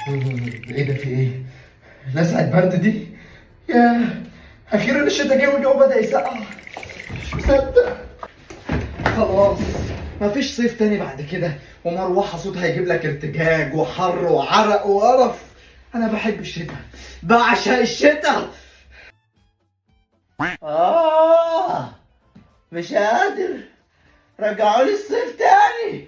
ايه ده؟ في ايه؟ لسعة برد دي؟ يا اخيرا الشتا جه والجو بدأ يسقع. مش مصدق. خلاص مفيش صيف تاني بعد كده، ومروحة صوتها هيجيب لك ارتجاج وحر وعرق وقرف. انا بحب الشتا، بعشق الشتا. مش قادر. رجعوا لي الصيف تاني.